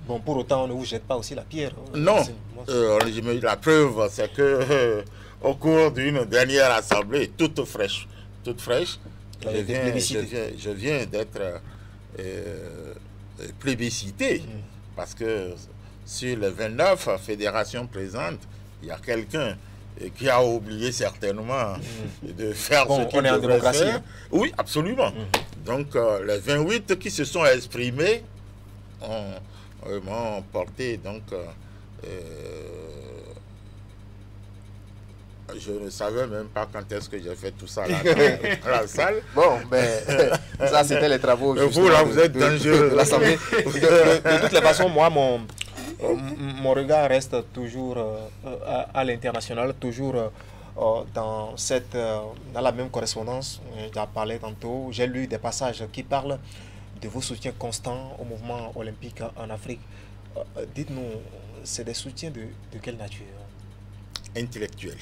Bon, pour autant, on ne vous jette pas aussi la pierre. Non. La preuve, c'est que au cours d'une dernière assemblée, toute fraîche, je viens d'être plébiscité. Parce que sur les 29 fédérations présentes, il y a quelqu'un qui a oublié certainement de faire ce qu'il devrait faire. Hein? Oui, absolument. Donc, les 28 qui se sont exprimés m'ont porté. Donc, je ne savais même pas quand est-ce que j'ai fait tout ça là, dans la salle. Bon, ben, ça c'était les travaux. Vous, là, vous êtes dangereux. De l'Assemblée. De toutes les façons, moi, mon regard reste toujours à l'international, toujours dans la même correspondance. J'en parlais tantôt. J'ai lu des passages qui parlent de vos soutiens constants au mouvement olympique en Afrique. Dites-nous, c'est des soutiens de quelle nature? Intellectuel.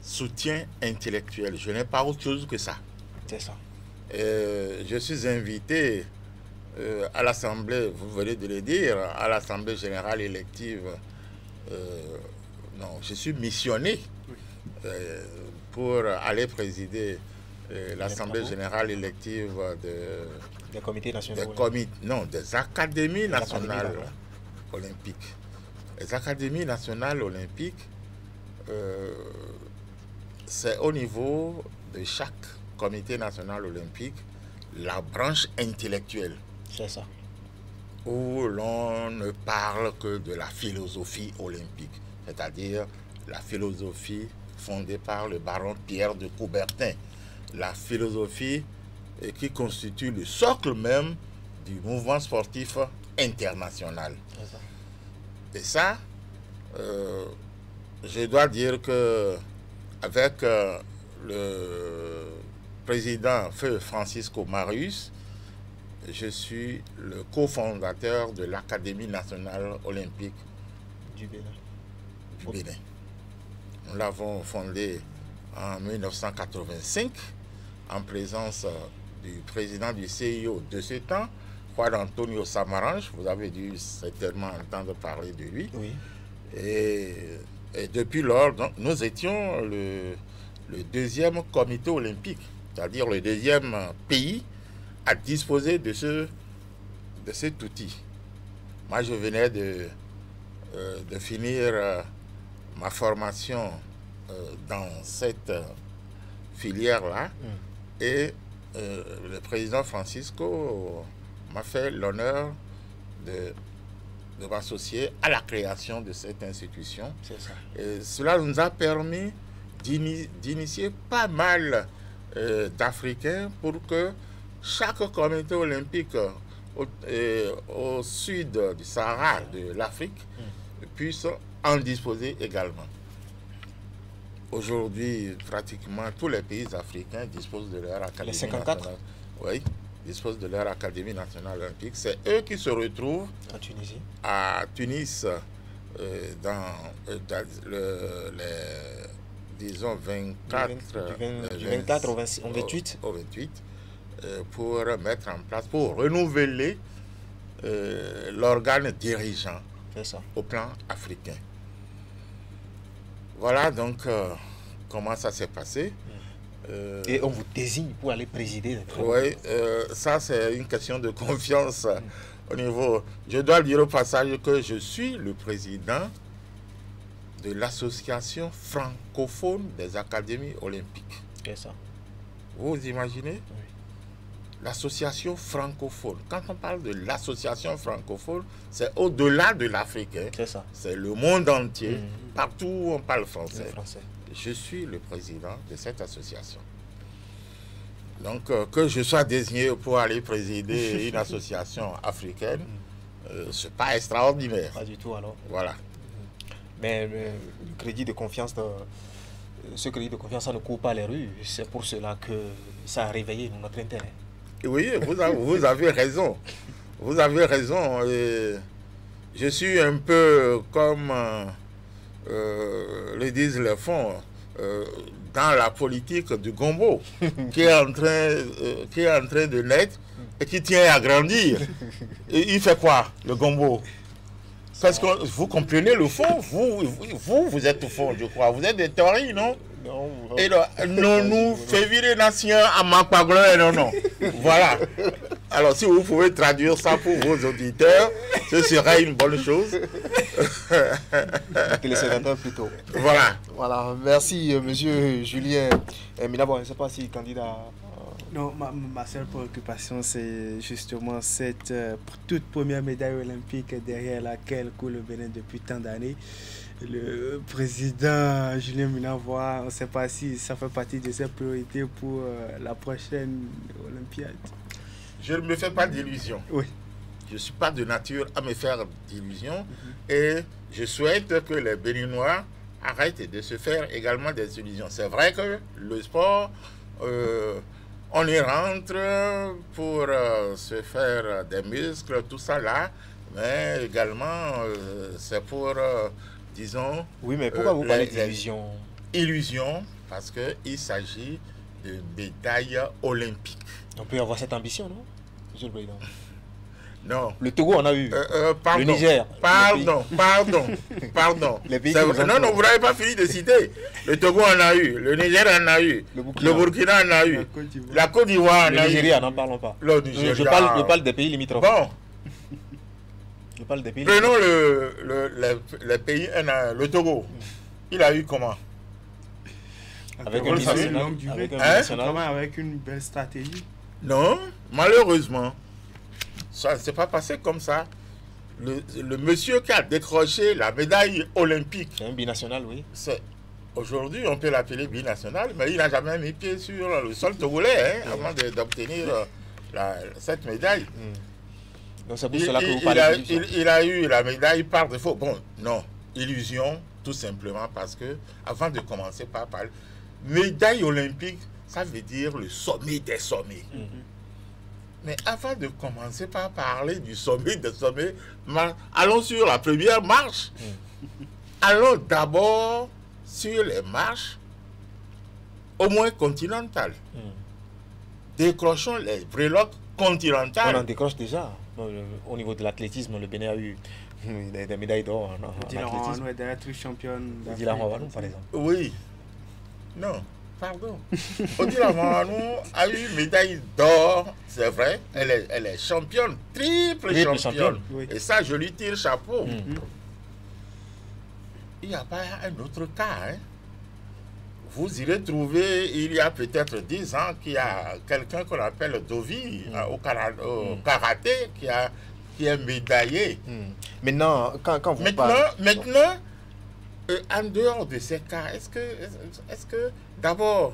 Soutien intellectuel. Je n'ai pas autre chose que ça. C'est ça. Je suis invité à l'Assemblée, vous venez de le dire, à l'Assemblée générale élective. Non, je suis missionné pour aller présider l'Assemblée générale élective des comités nationaux. Des académies nationales olympiques. Les académies nationales olympiques c'est au niveau de chaque comité national olympique, la branche intellectuelle. C'est ça. Où l'on ne parle que de la philosophie olympique, c'est-à-dire la philosophie fondée par le baron Pierre de Coubertin, la philosophie qui constitue le socle même du mouvement sportif international. Et ça, je dois dire que avec le président Feu Francisco Marius, je suis le cofondateur de l'Académie nationale olympique du Bénin. Nous l'avons fondée en 1985 en présence du président du CIO de ce temps, Juan Antonio Samaranch. Vous avez dû certainement entendre parler de lui. Oui. Et depuis lors, donc, nous étions le deuxième comité olympique, c'est-à-dire le deuxième pays à disposer de cet outil. Moi, je venais de finir ma formation dans cette filière-là et le président Francisco m'a fait l'honneur de m'associer à la création de cette institution. C'est ça. Et cela nous a permis d'initier pas mal d'Africains pour que chaque comité olympique au sud du Sahara de l'Afrique puisse en disposer également. Aujourd'hui, pratiquement tous les pays africains disposent de leur académie. Les 54 nationale. Oui, disposent de leur académie nationale olympique. C'est eux qui se retrouvent à Tunisie, à Tunis, dans disons 24, du 24 au 28. Au 28 pour mettre en place, pour renouveler l'organe dirigeant au plan africain. Voilà donc comment ça s'est passé. Et on vous désigne pour aller présider. Oui, ça c'est une question de confiance au niveau... Je dois dire au passage que je suis le président de l'association francophone des académies olympiques. C'est ça. Vous imaginez? Oui. L'association francophone. Quand on parle de l'association francophone, c'est au-delà de l'Afrique. Hein. C'est ça. C'est le monde entier. Partout où on parle français. Français. Je suis le président de cette association. Donc, que je sois désigné pour aller présider une association africaine, ce n'est pas extraordinaire. Pas du tout alors. Voilà. Mais le crédit de confiance, ce crédit de confiance, ça ne court pas les rues. C'est pour cela que ça a réveillé notre intérêt. Oui, vous avez raison. Vous avez raison. Je suis un peu comme le disent les fonds, dans la politique du gombo, qui est en train de naître et qui tient à grandir. Et il fait quoi, le gombo? Parce que vous comprenez le fond, vous êtes au fond, je crois. Vous êtes des tauris, non? Non. Et là, non, nous fait virer nation à Mapaglo, non. Voilà. Alors, si vous pouvez traduire ça pour vos auditeurs, ce serait une bonne chose. Que les sénateurs plutôt. Voilà. Voilà. Merci, monsieur Julien Minabo. Je ne sais pas si candidat. Non, ma seule préoccupation, c'est justement cette toute première médaille olympique derrière laquelle court le Bénin depuis tant d'années. Le président Julien Minavoa, on ne sait pas si ça fait partie de ses priorités pour la prochaine Olympiade. Je ne me fais pas d'illusions. Oui. Je ne suis pas de nature à me faire d'illusions et je souhaite que les Béninois arrêtent de se faire également des illusions. C'est vrai que le sport, on y rentre pour se faire des muscles, tout ça là, mais également c'est pour... disons... Oui, mais pourquoi vous parlez d'illusion? Illusion, parce qu'il s'agit de médailles olympiques. On peut avoir cette ambition, non, monsieur le président? Non. Le Togo en a eu. Pardon, le Niger. Pardon. Les pays non, vous n'avez pas fini de citer. Le Togo en a eu, le Niger en a eu, le Burkina en a eu, la Côte d'Ivoire en a eu. Le Nigeria, n'en parlons pas. Le Nigeria. Je parle des pays limitrophes. Bon. Je parle des pays Prenons les pays, le Togo. Il a eu comment? Avec une longue durée, avec une belle stratégie. Non, malheureusement, ça ne s'est pas passé comme ça. Le monsieur qui a décroché la médaille olympique. C'est un binational, oui. Aujourd'hui, on peut l'appeler binational, mais il n'a jamais mis pied sur le sol togolais avant d'obtenir cette médaille. Donc c'est pour cela que vous parlez il a eu la médaille par défaut. Bon, non, illusion, tout simplement parce que, avant de commencer par parler, médaille olympique, ça veut dire le sommet des sommets. Mais avant de commencer par parler du sommet des sommets, allons sur la première marche. Allons d'abord sur les marches, au moins continentales. Décrochons les breloques continentales. On en décroche déjà. Au niveau de l'athlétisme, le Bénin a eu des médailles d'or en athlétisme. Odila championne. Odila Mavanou, par exemple. Oui. Non, pardon. Odila Mavanou a eu médaille d'or, c'est vrai. Elle est championne, triple championne. Oui. Et ça, je lui tire chapeau. Il n'y a pas un autre cas. Hein. Vous irez trouver, il y a peut-être 10 ans, qu'il y a quelqu'un qu'on appelle Dovi au karaté qui est médaillé. Maintenant, quand vous Maintenant, en dehors de ces cas, est-ce que d'abord,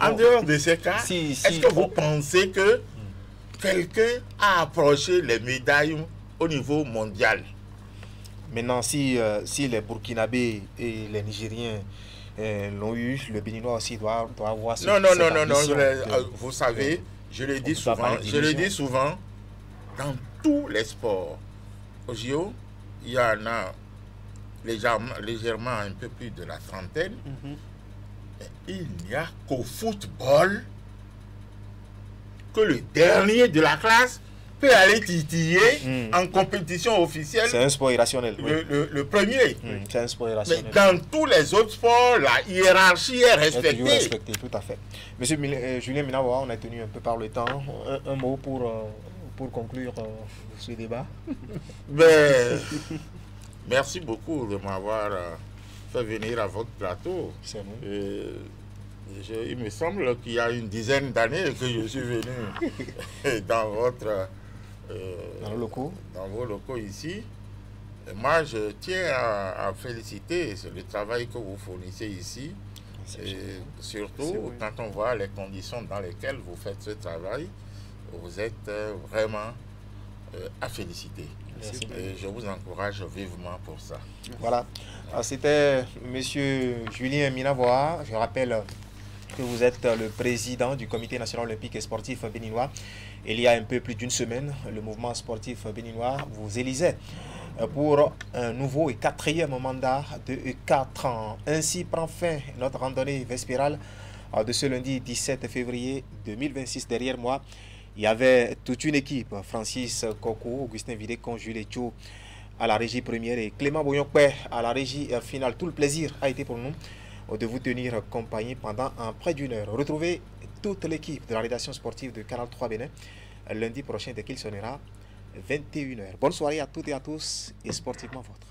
en dehors de ces cas, est-ce que vous pensez que quelqu'un a approché les médailles au niveau mondial? Maintenant, si les Burkinabés et les Nigériens l'ont eu, le Béninois aussi doit avoir Non, vous savez, je le dis souvent, dans tous les sports, au JO, il y en a légèrement un peu plus de la trentaine. Il n'y a qu'au football que le dernier de la classe peut aller titiller en compétition officielle. C'est un sport irrationnel. Le premier. C'est un sport irrationnel. Mais dans tous les autres sports, la hiérarchie est respectée. Tout à fait. Monsieur Julien Minawa, on a tenu un peu par le temps. Un mot pour conclure ce débat. Merci beaucoup de m'avoir fait venir à votre plateau. C'est bon. Il me semble qu'il y a une dizaine d'années que je suis venu dans vos locaux ici. Et moi, je tiens à féliciter le travail que vous fournissez ici. Et surtout, quand on voit les conditions dans lesquelles vous faites ce travail, vous êtes vraiment à féliciter. Et je vous encourage vivement pour ça. Voilà. C'était M. Julien Minawa. Je rappelle que vous êtes le président du Comité national olympique et sportif béninois. Il y a un peu plus d'une semaine, le mouvement sportif béninois vous élisait pour un nouveau et 4e mandat de 4 ans. Ainsi prend fin notre randonnée vespérale de ce lundi 17 février 2026. Derrière moi, il y avait toute une équipe. Francis Koko, Augustin Vidécon, Jules Etcho à la régie première et Clément Boyonpé à la régie finale. Tout le plaisir a été pour nous de vous tenir compagnie pendant près d'une heure. Retrouvez toute l'équipe de la rédaction sportive de Canal 3 Bénin lundi prochain dès qu'il sonnera 21h. Bonne soirée à toutes et à tous et sportivement vôtre.